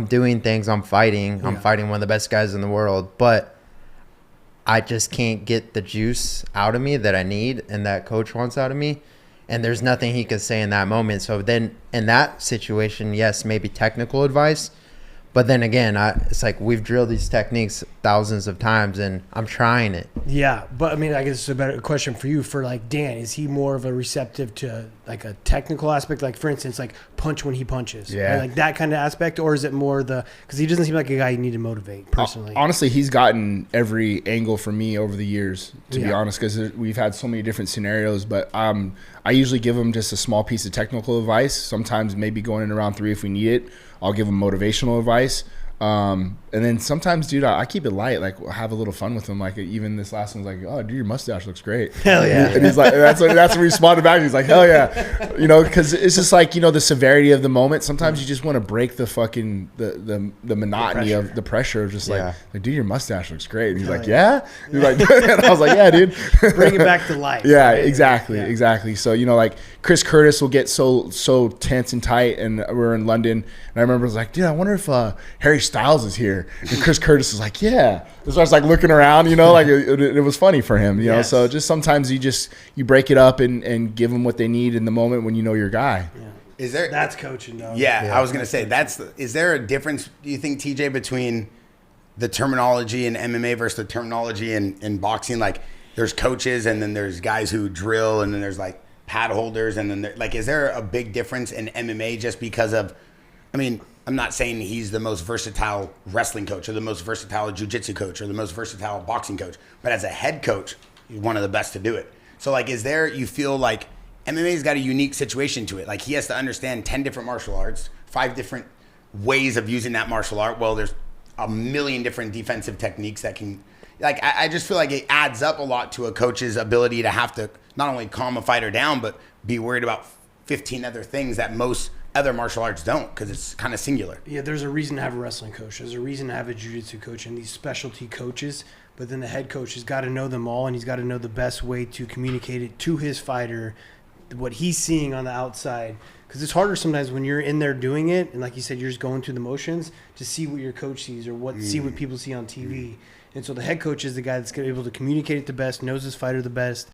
I'm doing things, I'm fighting. I'm fighting one of the best guys in the world, but I just can't get the juice out of me that I need and that coach wants out of me. And there's nothing he could say in that moment. So then in that situation, yes, maybe technical advice. But then again, it's like we've drilled these techniques thousands of times and I'm trying it. Yeah, but I mean, I guess it's a better question for you. For like Dan, is he more of a receptive to like a technical aspect? Like for instance, like punch when he punches. Yeah. Right? Like that kind of aspect? Or is it more because he doesn't seem like a guy you need to motivate personally. Honestly, he's gotten every angle from me over the years, to be honest, because we've had so many different scenarios. But I usually give him just a small piece of technical advice. Sometimes maybe going in around 3 if we need it. I'll give him motivational advice. And then sometimes, dude, I keep it light, like have a little fun with him. Like even this last one's like, oh, dude, your mustache looks great. Hell yeah. And he's like, that's what he responded back. He's like, hell yeah. You know, because it's just like, you know, the severity of the moment. Sometimes you just want to break the fucking, the monotony of the pressure of just like, dude, your mustache looks great. And he's like, yeah? He's like, and I was like, yeah, dude. Bring it back to life. Yeah, right? Exactly. So, you know, like Chris Curtis will get so tense and tight, and we're in London, and I remember I was like, dude, I wonder if Harry Styles is here. And Chris Curtis is like, yeah. So I was like looking around, you know, like it was funny for him, you know. So just sometimes you break it up and give them what they need in the moment when you know your guy. Yeah. That's coaching, though. Yeah, I was gonna say is there a difference, do you think, TJ, between the terminology in MMA versus the terminology in boxing? Like there's coaches and then there's guys who drill and then there's like pad holders and then like is there a big difference in MMA just because of, I mean, I'm not saying he's the most versatile wrestling coach or the most versatile jiu-jitsu coach or the most versatile boxing coach, but as a head coach, he's one of the best to do it. So like, is there, you feel like MMA's got a unique situation to it? Like he has to understand 10 different martial arts, 5 different ways of using that martial art. Well, there's a million different defensive techniques that can, like, I just feel like it adds up a lot to a coach's ability to have to not only calm a fighter down, but be worried about 15 other things that most other martial arts don't, because it's kind of singular. Yeah, there's a reason to have a wrestling coach. There's a reason to have a jiu-jitsu coach and these specialty coaches. But then the head coach has got to know them all, and he's got to know the best way to communicate it to his fighter, what he's seeing on the outside. Because it's harder sometimes when you're in there doing it, and like you said, you're just going through the motions to see what your coach sees or see what people see on TV. And so the head coach is the guy that's able to communicate it the best, knows his fighter the best,